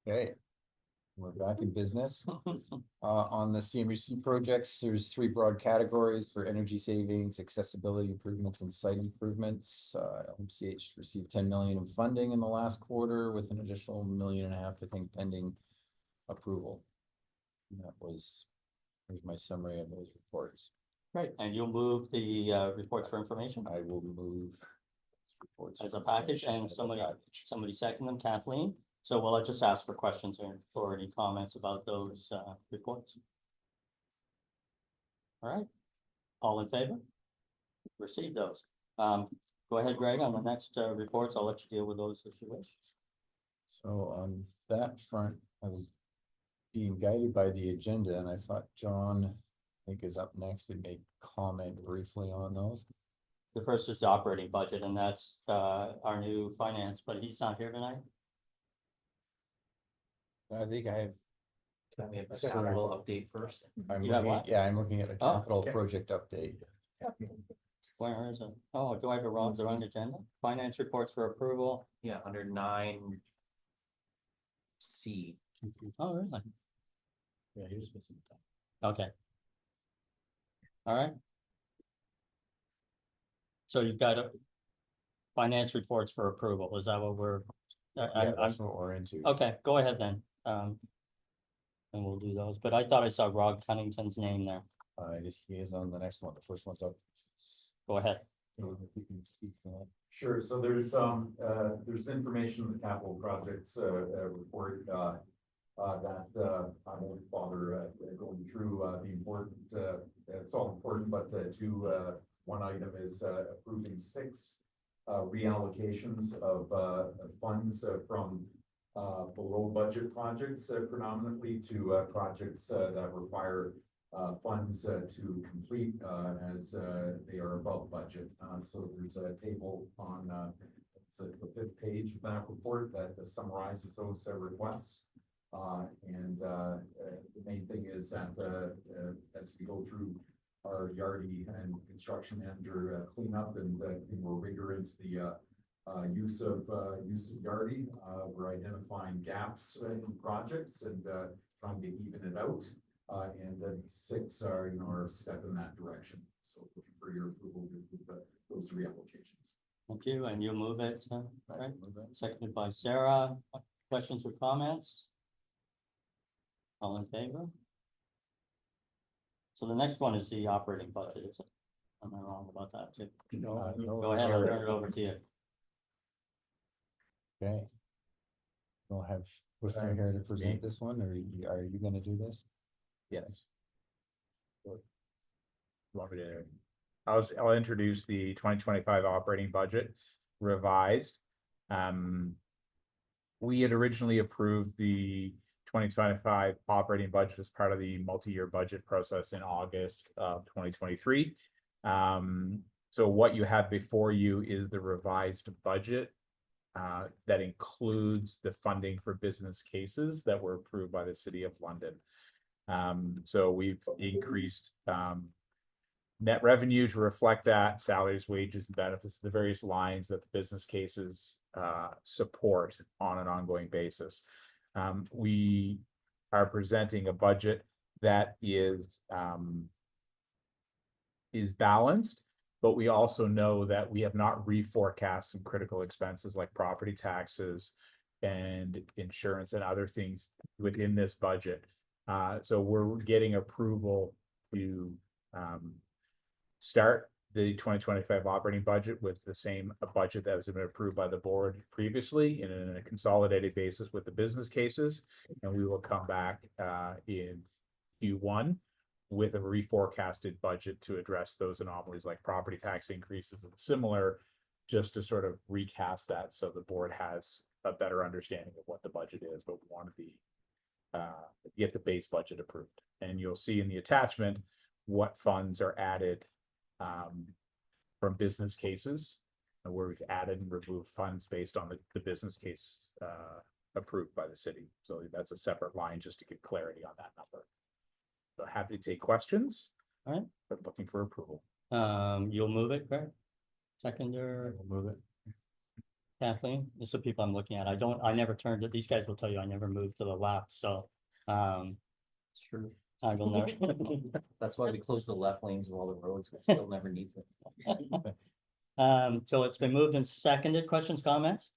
Okay, we're back in business. On the CMHC projects, there's three broad categories for energy savings, accessibility improvements, and site improvements. LMCH received 10 million in funding in the last quarter with an additional $1.5 million, I think, pending approval. And here's my summary of those reports. Great, and you'll move the reports for information I will move reports as a package, and somebody second them, Kathleen. So we'll just ask for questions or any comments about those reports. All right, all in favor? Receive those. Go ahead, Greg, on the next reports. I'll let you deal with those if you wish. So on that front, I was being guided by the agenda, and I thought John, I think, is up next and may comment briefly on those. The first is the operating budget, and that's our new finance, but he's not here tonight. I think I have. Can we have a capital update first? I'm looking at a capital okay. project update. Where is it? Oh, do I have the wrong agenda? Finance reports for approval. Yeah, under 9C. Oh, really? Yeah, he was missing the top. Okay. All right. So you've got a finance reports for approval. Is that what we're? That's what we're into. Okay, go ahead then. And we'll do those. But I thought I saw Rod Cunnington's name there. He is on the next one. The first one's up. Go ahead. If you can speak to that. Sure, so there's information in the capital projects report that I won't bother going through the important, it's all important, but one item is approving 6 reallocations of funds from below budget projects predominantly to projects that require funds to complete as they are above budget. So there's a table on it's the 5th page of that report that summarizes those requests. And the main thing is that as we go through our Yardy and construction manager cleanup and more rigor into the use of Yardy, we're identifying gaps in projects and trying to even it out. And then 6 are a step in that direction. So looking for your approval with those reapplications. Thank you, and you'll move it, right? Move it. Seconded by Sarah. Questions or comments? All in favor? So the next one is the operating budget, is it? Am I wrong about that too? No, Go ahead, I'll turn it over to you. Okay. We'll have Worcester here to present this one, or are you going to do this? Yes. Want me to? I'll introduce the 2025 operating budget revised. We had originally approved the 2025 operating budget as part of the multi-year budget process in August of 2023. So what you have before you is the revised budget that includes the funding for business cases that were approved by the City of London. So we've increased net revenue to reflect that, salaries, wages, and benefits, the various lines that the business cases support on an ongoing basis. We are presenting a budget that is balanced, but we also know that we have not reforecast some critical expenses like property taxes and insurance and other things within this budget. So we're getting approval to start the 2025 operating budget with the same budget that has been approved by the board previously in a consolidated basis with the business cases. And we will come back in Q1 with a reforecasted budget to address those anomalies like property tax increases and similar, just to sort of recast that so the board has a better understanding of what the budget is, but we want to be get the base budget approved. And you'll see in the attachment what funds are added from business cases, where we've added and removed funds based on the business case approved by the city. So that's a separate line just to get clarity on that number. So happy to take questions. All right. But looking for approval. You'll move it, Greg? Seconder? We'll move it. Kathleen, this is the people I'm looking at. I never turned it. These guys will tell you I never moved to the left, so, It's true. I will never. That's why we close the left lanes of all the roads, because you'll never need them. So it's been moved and seconded. Questions, comments?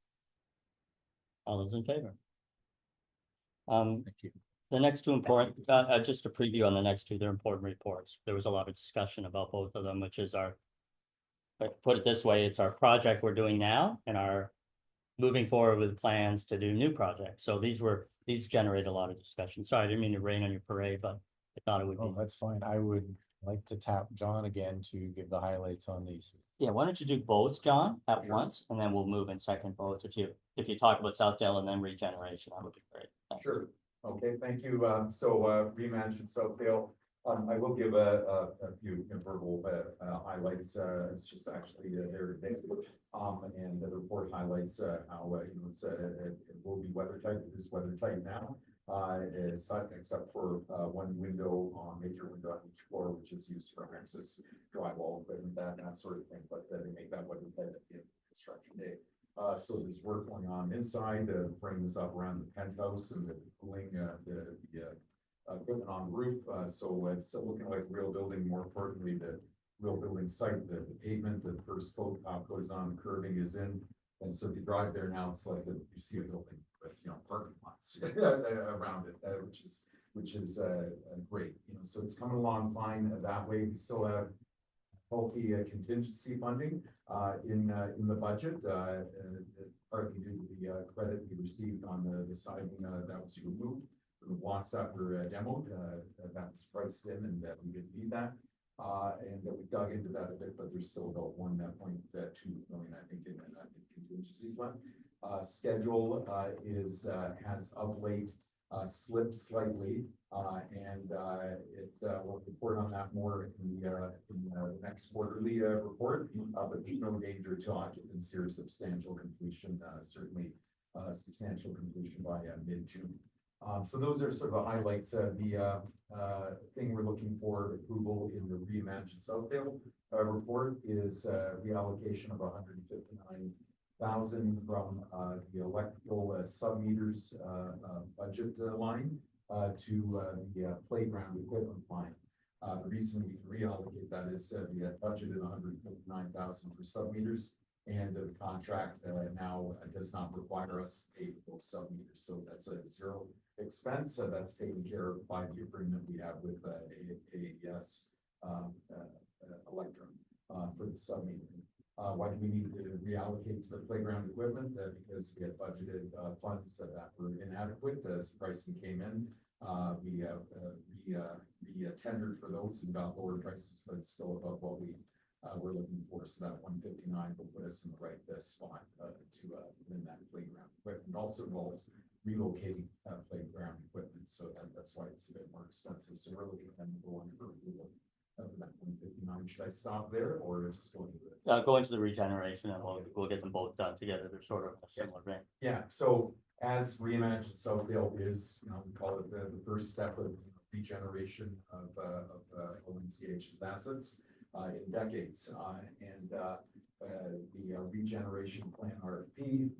All those in favor? Thank you. The next two important, just a preview on the next two, they're important reports. There was a lot of discussion about both of them, which is our, but put it this way, it's our project we're doing now and our moving forward with plans to do new projects. So these generate a lot of discussion. Sorry, I didn't mean to rain on your parade, but I thought it would Oh, be. that's fine. I would like to tap John again to give the highlights on these. Yeah, why don't you do both, John, at once, and then we'll move in second both. If you talk about Southdale and then regeneration, that would be great. Thanks. Sure, okay, thank you. Reimagine Southdale, I will give a few verbal highlights. It's just actually there today. And the report highlights how, it will be weather tight. It is weather tight now. Except for one major window on each floor, which is used for access drywall equipment, that sort of thing, but they make that weather tight at the end of construction day. So there's work going on inside, frames up around the penthouse and the cooling, the equipment on the roof. So it's looking like real building. More importantly, the real building site, the pavement, the first coat goes on, the curving is in. And so if you drive there now, it's like you see a building with, parking lots around it, which is great. So it's coming along fine that way. We still have healthy contingency funding in the budget, partly due to the credit we received on the siding that was removed. The blocks that were demoed, that was priced in, and that we didn't need that. And we dug into that a bit, but there's still about 1.2 million, I think, in contingencies left. Schedule has of late slipped slightly, and we'll report on that more in the next quarterly report. But there's no danger to occupancy or substantial completion. Certainly, substantial completion by mid-June. So those are sort of the highlights. The thing we're looking for approval in the Reimagine Southdale report is reallocation of 159,000 from the electrical sub-meters budget line to the playground equipment line. The reason we can reallocate that is we had budgeted 159,000 for sub-meters, and the contract now does not require us to pay for those sub-meters. So that's a zero expense. That's taken care of by the agreement we have with AES Electrum for the sub-meter. Why do we need to reallocate to the playground equipment? Because we had budgeted funds that were inadequate as pricing came in. We tendered for those and got lower prices, but still above what we were looking for. So that 159 will put us in the right spot to win that playground equipment. Also involves relocating playground equipment, so that's why it's a bit more expensive. So we're looking at going for approval of that 159. Should I stop there or just go into it? Go into the regeneration and we'll get them both done together. They're sort of a similar vein. Yeah, so as Reimagine Southdale is, we call it the first step of regeneration of LMCH's assets in decades. The regeneration plan RFP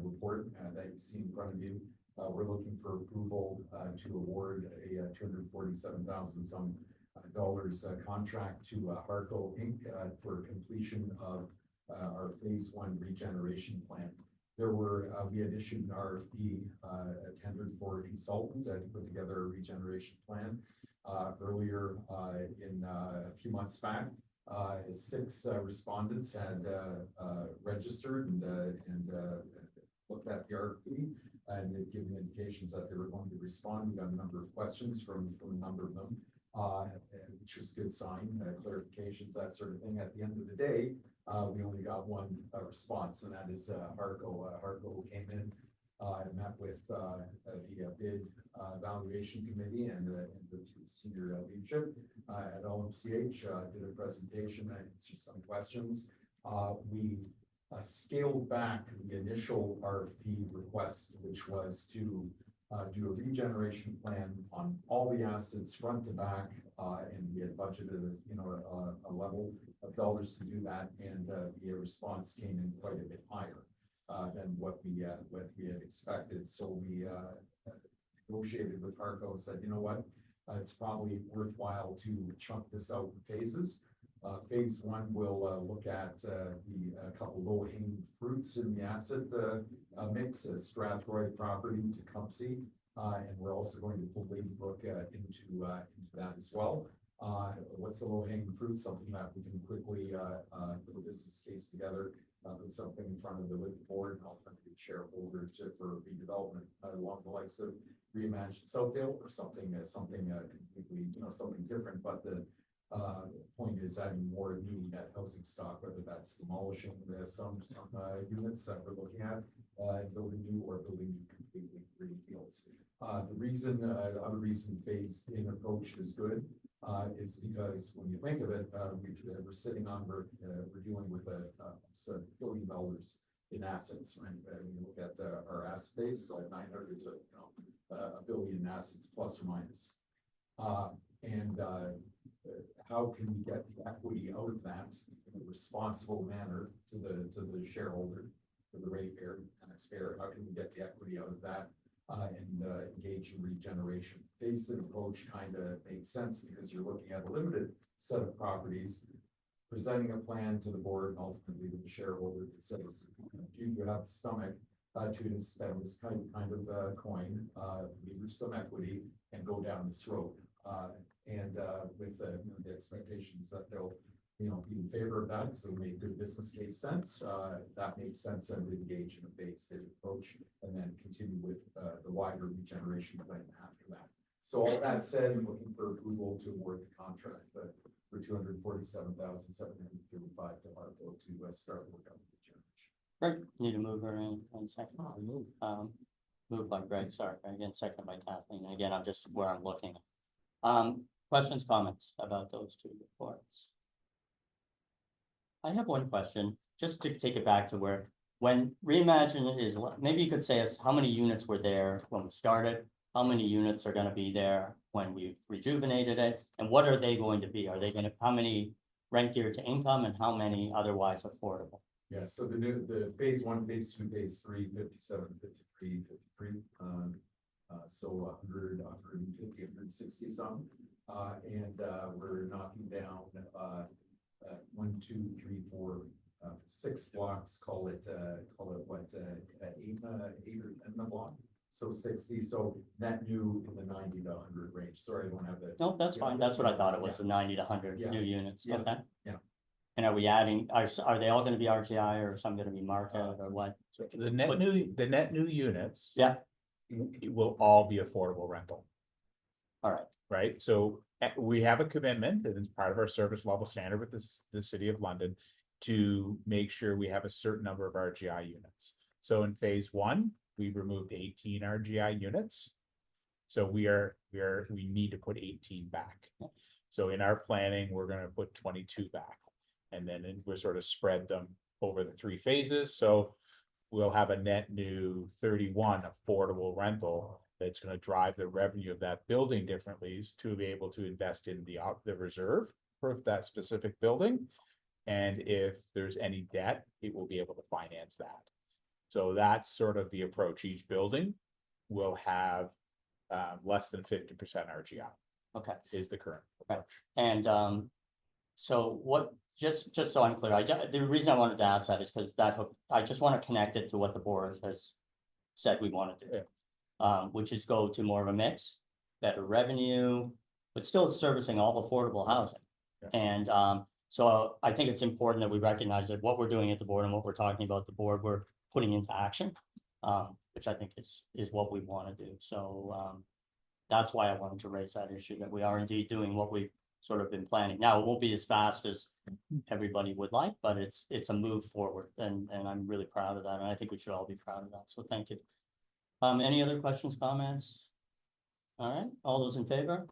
report that you see in front of you, we're looking for approval to award a $247,000 contract to Harco Inc. For completion of our phase 1 regeneration plan. We had issued an RFP, tendered for a consultant to put together a regeneration plan earlier in a few months back. 6 respondents had registered and looked at the RFP and had given indications that they were going to respond. We got a number of questions from a number of them, which is a good sign, clarifications, that sort of thing. At the end of the day, we only got one response, and that is Harco. Harco came in and met with the bid evaluation committee and the senior leadership at LMCH, did a presentation and answered some questions. We scaled back the initial RFP request, which was to do a regeneration plan on all the assets front to back, and we had budgeted a level of dollars to do that, and the response came in quite a bit higher. than what we had expected. So we, negotiated with Harco and said, you know what? It's probably worthwhile to chunk this out in phases. Phase one will look at the couple low hanging fruits in the asset mix, Strathroy property to Tecumseh. And we're also going to pull Ladybrook into that as well. What's the low hanging fruit? Something that we can quickly put a business case together, put something in front of the board and ultimately shareholder for redevelopment along the likes of reimagined Southdale or something completely, something different. But the point is adding more new net housing stock, whether that's demolishing some units that we're looking at, building new or building new completely greenfields. The other reason phased in approach is good is because when you think of it, we're sitting on, we're dealing with $1 billion in assets, right? When you look at our asset base, so 900 to $1 billion in assets plus or minus. And how can we get the equity out of that in a responsible manner to the shareholder, to the ratepayer, taxpayer? How can we get the equity out of that and engage in regeneration? Phased-in approach kind of makes sense because you're looking at a limited set of properties, presenting a plan to the board and ultimately to the shareholder that says, do you have the stomach to spend this kind of coin, leverage some equity, and go down this road? And with the expectations that they'll be in favor of that because it'll make good business case sense. That makes sense and engage in a phased-in approach and then continue with the wider regeneration plan after that. So all that said, I'm looking for approval to award the contract for $247,735 to Harco to start work on the regeneration. Great, need a mover in 1 second. Moved by Greg, sorry, again, second by Kathleen, and again, I'm just where I'm looking. Questions, comments about those two reports? I have one question, just to take it back to when Reimagine is, maybe you could say us how many units were there when we started, how many units are gonna be there when we rejuvenated it, and what are they going to be? Are they gonna, how many rent geared to income and how many otherwise affordable? Yeah, so the phase one, phase two, phase three, 57, 53, 53, so 100, 150, 160 some. And we're knocking down 1, 2, 3, 4, 6 blocks, call it what, 8 or 10 a block. So 60, so net new in the 90 to 100 range. Sorry, I don't have that. No, that's fine, that's what I thought it was, the 90 to 100 Yeah. new units, Yeah. okay? Yeah. And are we adding, are they all gonna be RGI or some gonna be market or what? So the net new units. Yeah. It will all be affordable rental. All right. Right, so we have a commitment, and it's part of our service level standard with the City of London to make sure we have a certain number of RGI units. So in phase one, we removed 18 RGI units. So we need to put 18 back. So in our planning, we're gonna put 22 back. And then we're sort of spread them over the 3 phases. So we'll have a net new 31 affordable rental that's going to drive the revenue of that building differently to be able to invest in the reserve for that specific building. And if there's any debt, it will be able to finance that. So that's sort of the approach. Each building will have less than 50% RGI. Okay. Is the current approach. And so what, just so I'm clear, the reason I wanted to ask that is because I just want to connect it to what the board has said we want to do. Which is go to more of a mix, better revenue, but still servicing all affordable housing. Yeah. And so I think it's important that we recognize that what we're doing at the board and what we're talking about at the board, we're putting into action, which I think is what we want to do. So that's why I wanted to raise that issue, that we are indeed doing what we've sort of been planning. Now, it won't be as fast as everybody would like, but it's a move forward, and I'm really proud of that, and I think we should all be proud of that. So thank you. Any other questions, comments? All right, all those in favor?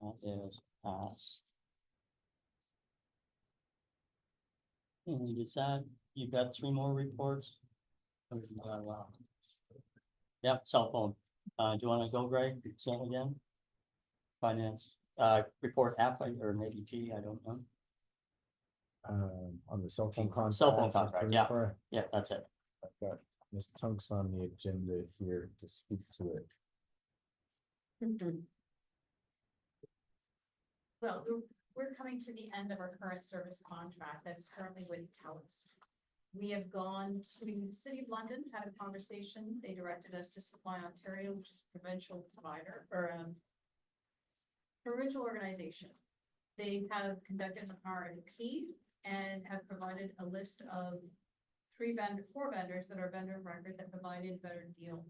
That is passed. And is that, you've got 3 more reports? Wow. Yeah, cell phone. Do you want to go, Greg? Say it again. Finance, report F or maybe G, I don't know. On the cell phone contract. Cell phone contract, yeah. for- Yeah, that's it. I've got Ms. Tunks on the agenda here to speak to it. Well, we're coming to the end of our current service contract that is currently with TELUS. We have gone to the City of London, had a conversation. They directed us to Supply Ontario, which is a provincial provider or provincial organization. They have conducted an RFP and have provided a list of four vendors that are vendor of record that provided a better deal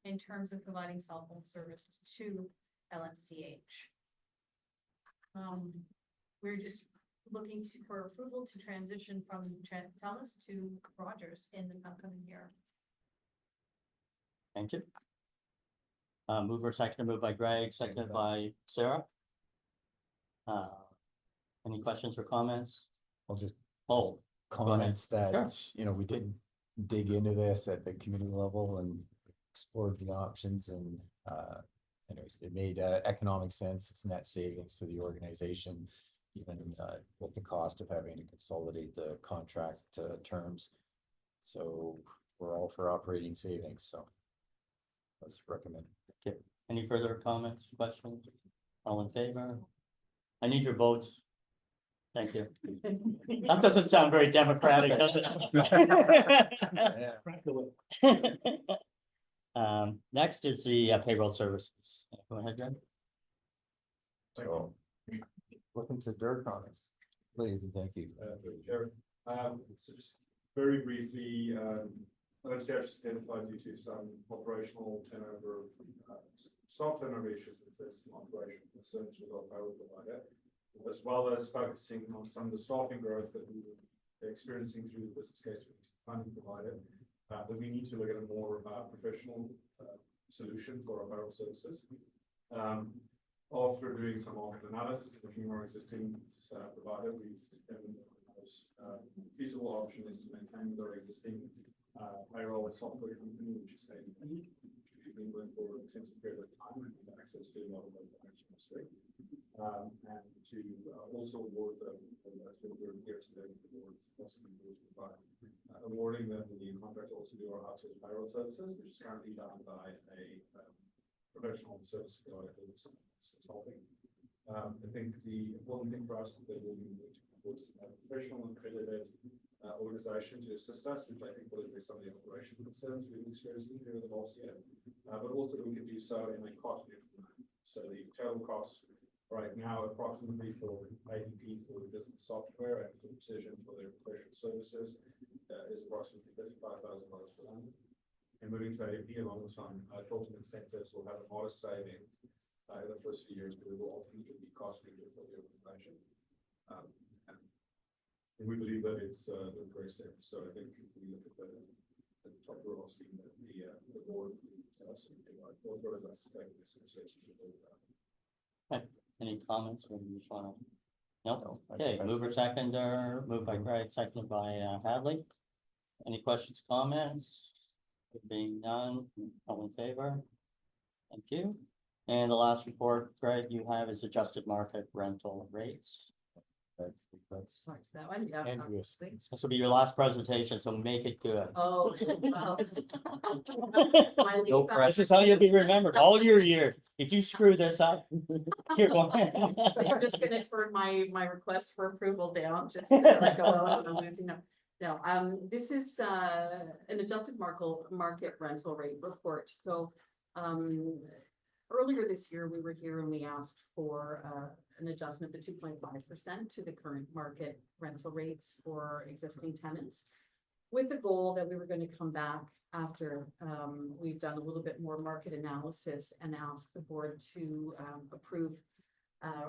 in terms of providing cell phone services to LMCH. We're just looking for approval to transition from TELUS to Rogers in the upcoming year. Thank you. Mover second, moved by Greg, seconded by Sarah. Any questions or comments? I'll just Oh, comments that, Sure. you know, we did dig into this at the community level and explored the options and, anyways, it made, economic sense. It's net savings to the organization, even, with the cost of having to consolidate the contract, terms. So we're all for operating savings, so let's recommend. any further comments, questions? All in favor? I need your votes. Thank you. That doesn't sound very democratic, does it? Next is the payroll services. Go ahead, Greg. So, welcome to Dirt Comics. Please, and thank you. Chair. So just very briefly, LMCH has identified due to some operational turnover, staff turnover issues, and there's some operational concerns with our payroll provider, as well as focusing on some of the staffing growth that we were experiencing through the business case funding provider, that we need to look at a more professional solution for our payroll services. After doing some market analysis, looking at our existing provider, we've determined that the most feasible option is to maintain with our existing payroll software company, which is saying we've been with for an extensive period of time and have access to a lot of information history. And to also award them, that's what we're here today, possibly by awarding them the contract also do our outsourced payroll services, which is currently done by a professional service provider consulting. I think the important thing for us is that we'll be moving towards a professional and accredited organization to assist us, which I think will address some of the operational concerns we've experienced here the last year, but also that we can do so in a cost-effective manner. So the total costs right now approximately for ADP for the business software and for Precision for their professional services is approximately $35,000 per annum. And moving to ADP along the time, short-term incentives will have a modest saving in the first few years, but it will ultimately be cost neutral for the organization. And we believe that it's the correct step. So I think if we look at the top row scheme that the board us and authorize us to take this conversation. Any comments or you just wanna? No, I okay, think mover that's seconder, moved by Greg, seconded by Hadley. Any questions, comments? There being none, all in favor? Thank you. And the last report, Greg, you have is adjusted market rental rates. That's Sorry, that one, yeah. Andrews. This will be your last presentation, so make it good. Oh, well. No pressure. This is how you'll be remembered all your years. If you screw this up, you're going. So you're just gonna turn my request for approval down, just like, oh, I'm losing them. No, this is, an adjusted market rental rate report. So, earlier this year, we were here and we asked for, an adjustment to 2.5% to the current market rental rates for existing tenants, with the goal that we were going to come back after we've done a little bit more market analysis and ask the board to approve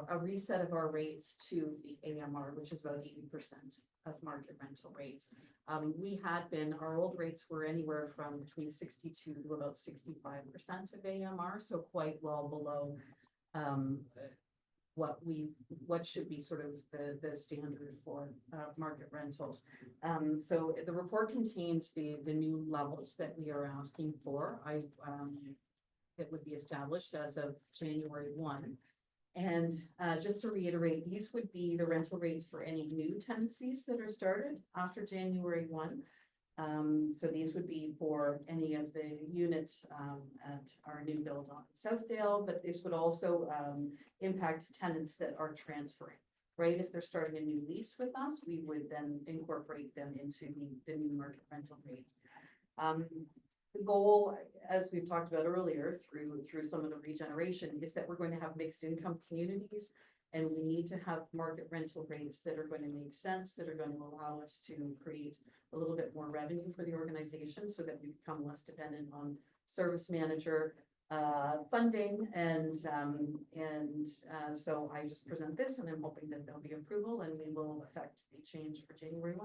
a reset of our rates to the AMR, which is about 80% of market rental rates. Our old rates were anywhere from between 62 to about 65% of AMR, so quite well below what should be sort of the standard for market rentals. So the report contains the new levels that we are asking for. That would be established as of January 1. And just to reiterate, these would be the rental rates for any new tenancies that are started after January 1. So these would be for any of the units at our new build on Southdale, but this would also impact tenants that are transferring. Right, if they're starting a new lease with us, we would then incorporate them into the new market rental rates. The goal, as we've talked about earlier, through some of the regeneration, is that we're going to have mixed income communities. And we need to have market rental rates that are going to make sense, that are going to allow us to create a little bit more revenue for the organization so that we become less dependent on service manager funding. And so I just present this and I'm hoping that there'll be approval and we will affect the change for January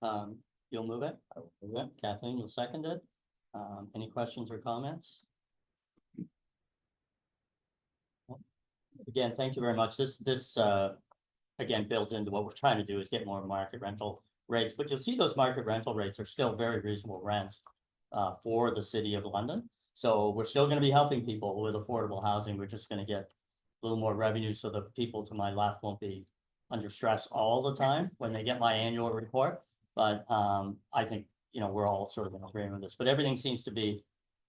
1. You'll move it? Yeah, Kathleen, you'll second it. Any questions or comments? Again, thank you very much. This again, builds into what we're trying to do is get more market rental rates, but you'll see those market rental rates are still very reasonable rents for the city of London. So we're still gonna be helping people with affordable housing. We're just gonna get a little more revenue so the people to my left won't be under stress all the time when they get my annual report. But I think, we're all sort of in agreement with this, but everything seems to be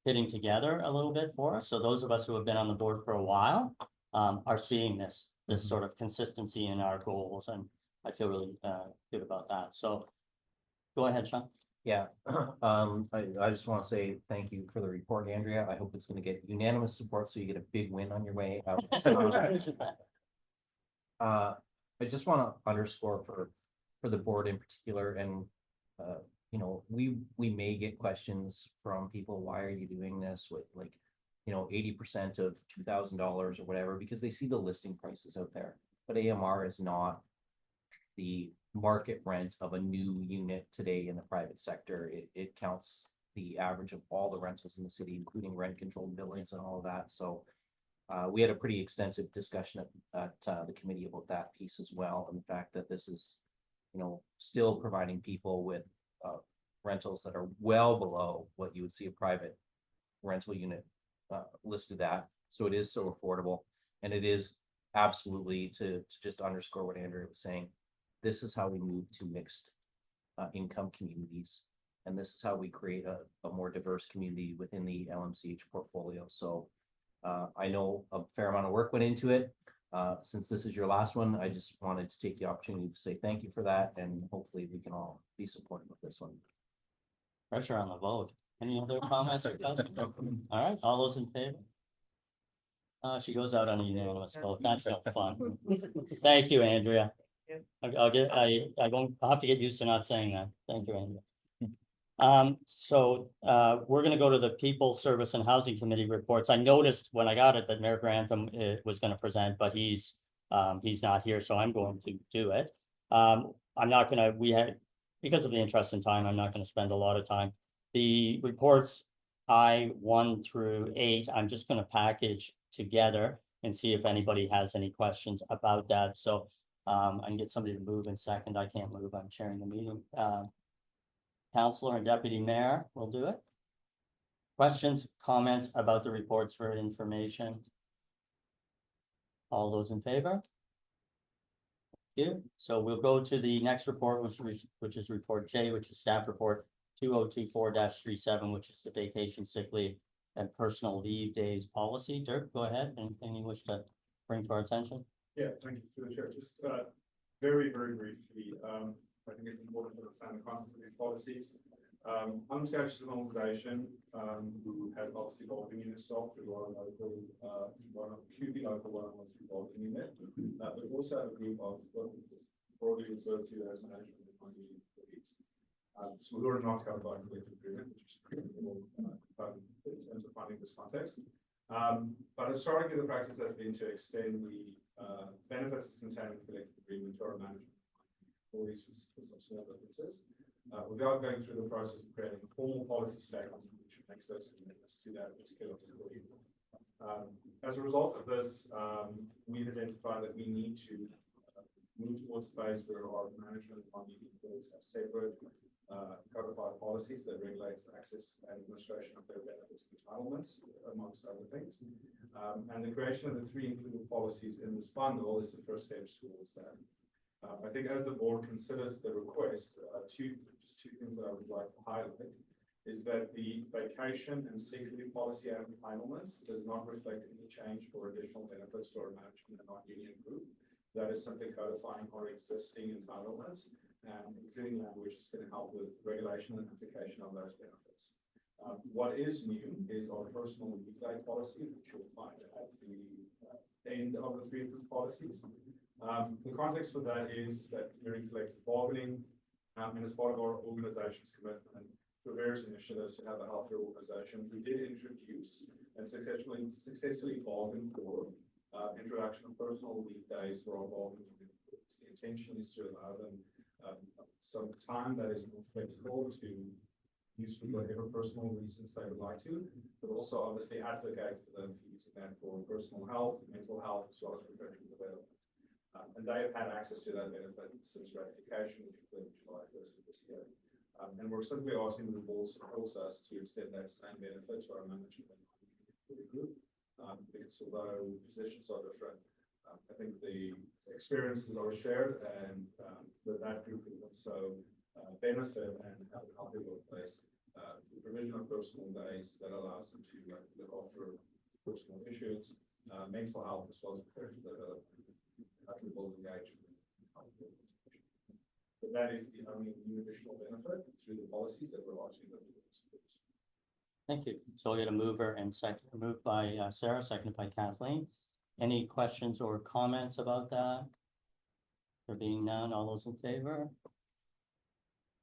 hitting together a little bit for us. So those of us who have been on the board for a while are seeing this sort of consistency in our goals, and I feel really good about that. So go ahead, Sean. Yeah, I just want to say thank you for the report, Andrea. I hope it's going to get unanimous support so you get a big win on your way out. I just want to underscore for the board in particular, and we may get questions from people, why are you doing this with 80% of $2,000 or whatever, because they see the listing prices out there. But AMR is not the market rent of a new unit today in the private sector. It counts the average of all the rentals in the city, including rent controlled buildings and all of that. So we had a pretty extensive discussion at the committee about that piece as well, and the fact that this is still providing people with rentals that are well below what you would see a private rental unit listed at. So it is so affordable, and it is absolutely to just underscore what Andrea was saying. This is how we move to mixed income communities, and this is how we create a more diverse community within the LMCH portfolio. So I know a fair amount of work went into it. Since this is your last one, I just wanted to take the opportunity to say thank you for that, and hopefully we can all be supportive of this one. Pressure on the vote. Any other comments or questions? All right, all those in favor? She goes out on a unanimous vote. That's no fun. Thank you, Andrea. I'll have to get used to not saying that. Thank you, Andrea. So we're gonna go to the People, Service and Housing Committee reports. I noticed when I got it that Mayor Grantham was gonna present, but he's not here, so I'm going to do it. I'm not gonna, because of the interest in time, I'm not gonna spend a lot of time. The reports I1 through 8, I'm just gonna package together and see if anybody has any questions about that. So I can get somebody to move in second. I can't move, I'm chairing the meeting. Councillor and Deputy Mayor will do it. Questions, comments about the reports for information? All those in favor? Thank you. So we'll go to the next report, which is report J, which is staff report 2024-37, which is the vacation, sick leave, and personal leave days policy. Dirk, go ahead. Anything you wish to bring to our attention? Yeah, thank you through the chair. Just very, very briefly, I think it's important to understand the context of these policies. LMCH is an organization who has obviously got unit staff who are local, one of QB local, one of the local unit, but we also have a group of what broadly referred to as management and funding employees. So we were not covered by collective agreement, which is critical in terms of funding this context. But historically, the practice has been to extend the benefits that's entailed in collective agreement to our management employees with some small differences. Without going through the process of creating a formal policy statement which makes those commitments to that particular employee. As a result of this, we've identified that we need to move towards a phase where our management and funding employees have separate codified policies that regulates access and administration of their benefits and entitlements, amongst other things. And the creation of the 3 included policies in this bundle is the first step towards that. I think as the board considers the request, just two things that I would like to highlight is that the vacation and sick leave policy and entitlements does not reflect any change for additional benefits to our management and non-union group. That is simply codifying our existing entitlements, including language that's going to help with regulation and application of those benefits. What is new is our personal leave day policy, which you'll find at the end of the 3 approved policies. The context for that is that we're in collective bargaining, and as part of our organization's commitment to various initiatives to have a healthier organization, we did introduce and successfully bargain for introduction of personal leave days for our bargaining unit groups. The intention is to allow them some time that is more flexible to use for whatever personal reasons they would like to, but also obviously advocate for them for using that for personal health, mental health, as well as professional development. And they have had access to that benefit since ratification, which occurred July 1st of this year. And we're simply asking the board to propose us to extend that same benefit to our management group, because although positions are different, I think the experiences are shared, and that group can also benefit and have a healthy workplace. The provision of personal days that allows them to look after personal issues, mental health, as well as professional development, build engagement. But that is the only new additional benefit through the policies that we're asking them to support. Thank you. So we got a mover and moved by Sarah, seconded by Kathleen. Any questions or comments about that? There being none, all those in favor?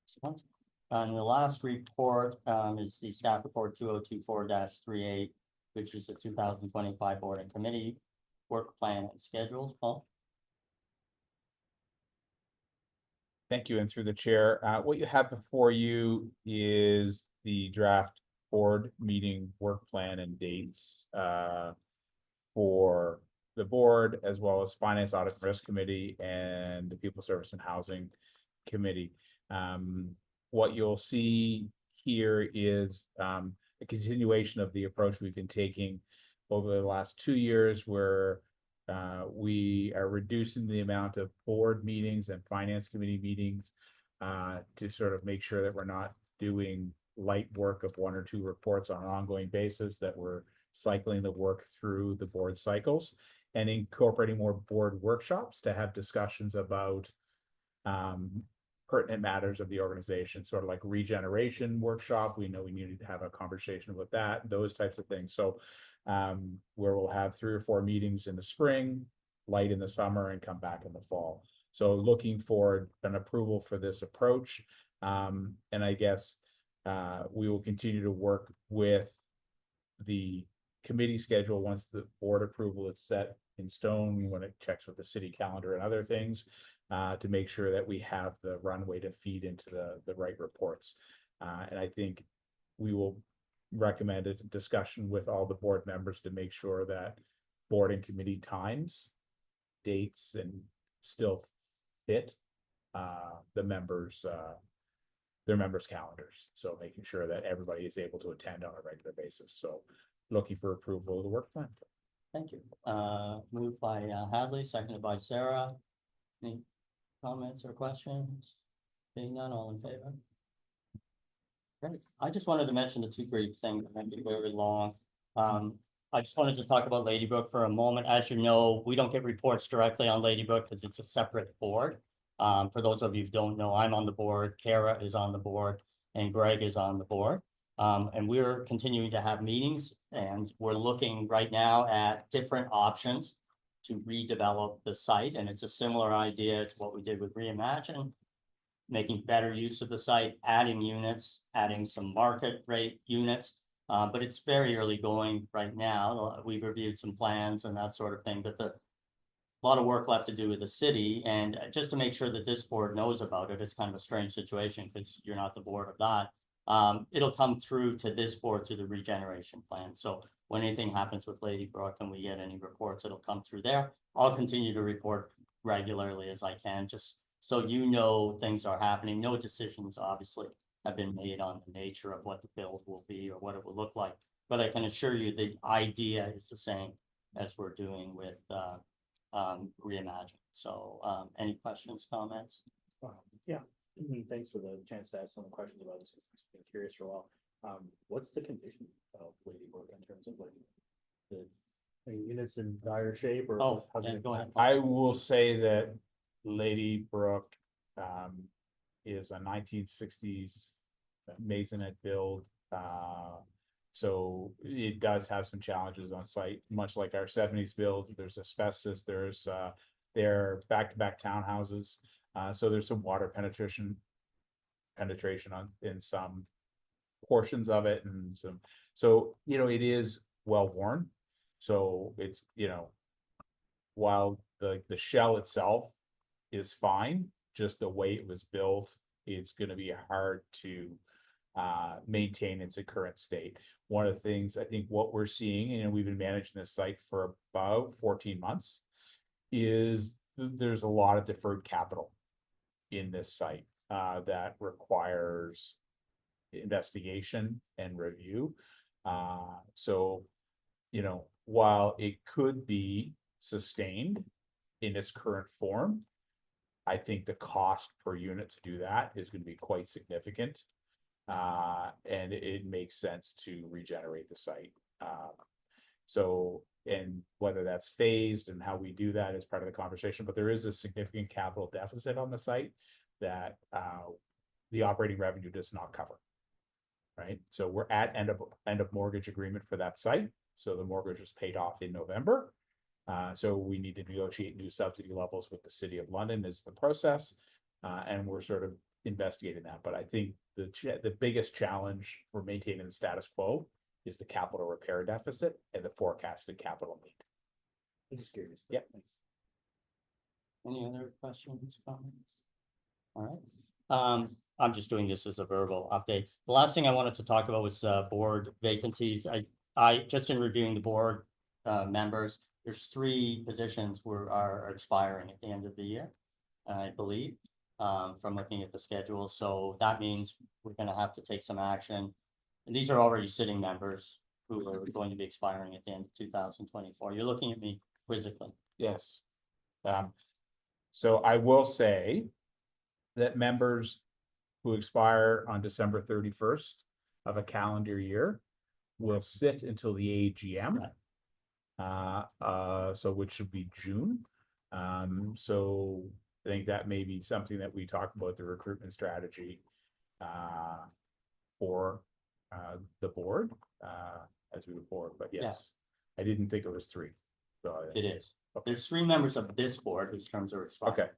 Excellent. And the last report is the staff report 2024-38, which is the 2025 board and committee work plan and schedules. Paul? Thank you, and through the chair, what you have before you is the draft board meeting work plan and dates for the board, as well as Finance, Audit, and Risk Committee and the People Service and Housing Committee. What you'll see here is a continuation of the approach we've been taking over the last 2 years, where we are reducing the amount of board meetings and finance committee meetings to sort of make sure that we're not doing light work of 1 or 2 reports on an ongoing basis, that we're cycling the work through the board cycles and incorporating more board workshops to have discussions about pertinent matters of the organization, sort of like regeneration workshop. We know we need to have a conversation with that, those types of things. So where we'll have 3 or 4 meetings in the spring, light in the summer, and come back in the fall. So looking for an approval for this approach. And I guess we will continue to work with the committee schedule once the board approval is set in stone, when it checks with the city calendar and other things, to make sure that we have the runway to feed into the right reports. And I think we will recommend a discussion with all the board members to make sure that board and committee times, dates, and still fit the members, their members' calendars. So making sure that everybody is able to attend on a regular basis. So looking for approval of the work plan. Thank you. Moved by Hadley, seconded by Sarah. Any comments or questions? Being none, all in favor? Great. I just wanted to mention the 2 brief things, that might be very long. I just wanted to talk about Ladybrook for a moment. As you know, we don't get reports directly on Ladybrook because it's a separate board. For those of you who don't know, I'm on the board, Kara is on the board, and Greg is on the board. And we're continuing to have meetings, and we're looking right now at different options to redevelop the site. And it's a similar idea to what we did with Reimagine, making better use of the site, adding units, adding some market rate units. But it's very early going right now. We've reviewed some plans and that sort of thing, but a lot of work left to do with the city. And just to make sure that this board knows about it, it's kind of a strange situation because you're not the board of that. It'll come through to this board through the regeneration plan. So when anything happens with Ladybrook and we get any reports, it'll come through there. I'll continue to report regularly as I can, just so you know things are happening. No decisions obviously have been made on the nature of what the build will be or what it will look like. But I can assure you the idea is the same as we're doing with reimagined. So, any questions, comments? Yeah, thanks for the chance to ask some questions about this. I've been curious for a while. What's the condition of Lady Brook in terms of like the units in dire shape or? Oh, how's yeah, it- go ahead. I will say that Lady Brook is a 1960s maisonette build. So it does have some challenges on site, much like our 70s builds. There's asbestos, they're back-to-back townhouses. So there's some water penetration on in some portions of it and some, so, it is well worn. So it's, while the shell itself is fine, just the way it was built, it's gonna be hard to maintain its current state. One of the things, I think what we're seeing, and we've been managing this site for about 14 months, is there's a lot of deferred capital in this site that requires investigation and review. So, while it could be sustained in its current form, I think the cost per unit to do that is going to be quite significant. And it makes sense to regenerate the site. So, and whether that's phased and how we do that is part of the conversation, but there is a significant capital deficit on the site that the operating revenue does not cover. Right, so we're at end of mortgage agreement for that site, so the mortgage was paid off in November. So we need to negotiate new subsidy levels with the City of London is the process. And we're sort of investigating that, but I think the biggest challenge for maintaining the status quo is the capital repair deficit and the forecasted capital need. I'm just curious. Yeah, thanks. Any other questions, comments? All right, I'm just doing this as a verbal update. The last thing I wanted to talk about was board vacancies. I just in reviewing the board members, there's 3 positions are expiring at the end of the year, I believe, from looking at the schedule. So that means we're gonna have to take some action. And these are already sitting members who are going to be expiring at the end of 2024. You're looking at me quizzically. yes. So I will say that members who expire on December 31st of a calendar year will sit until the AGM. So which should be June. So I think that may be something that we talk about the recruitment strategy for the board as we move forward, but yes, I didn't think it was 3. So It is. Okay. There's 3 members of this board whose terms are expiring. Okay.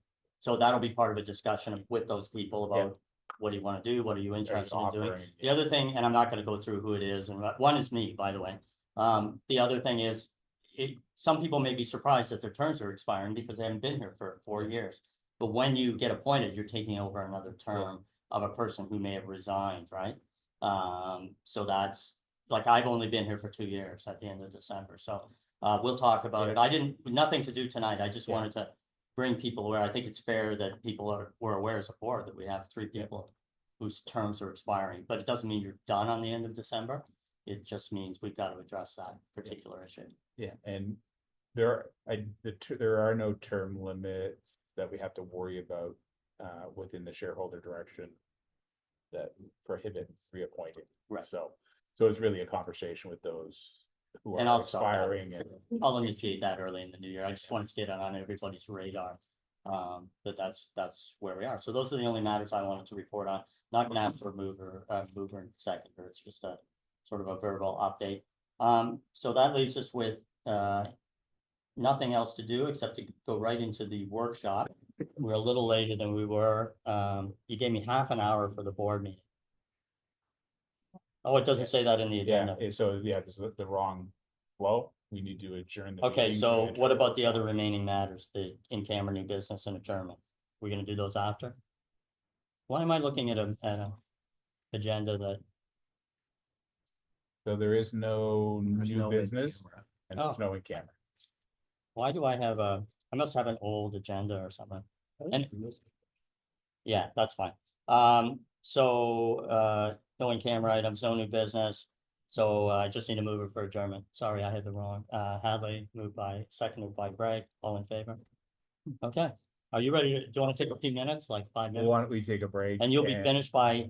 So that'll be part of a discussion with those people about what do you want to do? What are you interested in doing? offering, The other thing, and I'm not gonna go through who it is, and one is me, by the way. The other thing is, some people may be surprised that their terms are expiring because they haven't been here for 4 years. But when you get appointed, you're taking over another term of a person who may have resigned, right? So that's, like, I've only been here for 2 years at the end of December, so we'll talk about it. Nothing to do tonight. I just wanted to bring people aware. I think it's fair that we're aware as a board that we have 3 people whose terms are expiring, but it doesn't mean you're done on the end of December. It just means we've got to address that particular issue. Yeah, and there are no term limits that we have to worry about within the shareholder direction that prohibit reappointing. Right. So it's really a conversation with those who And are I'll start that. expiring and. I'll initiate that early in the new year. I just wanted to get it on everybody's radar. That's where we are. So those are the only matters I wanted to report on. Not gonna ask for a mover and seconder. It's just a sort of a verbal update. So that leaves us with nothing else to do except to go right into the workshop. We're a little later than we were. You gave me half an hour for the board meeting. Oh, it doesn't say that in the agenda. So there's the wrong flow. We need to adjourn the Okay, meeting to so enter what about the workshop. other remaining matters, the in-camera new business and adjournment? We're gonna do those after? Why am I looking at a agenda that, So there is no There's new no business in-camera. and there's no in camera. why do I have I must have an old agenda or something. And yeah, that's fine. So no in-camera items, no new business. So I just need to move it for adjournment. Sorry, I had the wrong, Hadley moved by, seconded by Greg, all in favor? Okay, are you ready? Do you want to take a few minutes, like 5 minutes? Why don't we take a break? And you'll be finished by,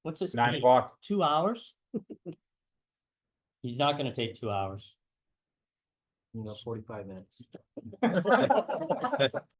what's this? 9 o'clock. 2 hours? He's not gonna take 2 hours. 45 minutes.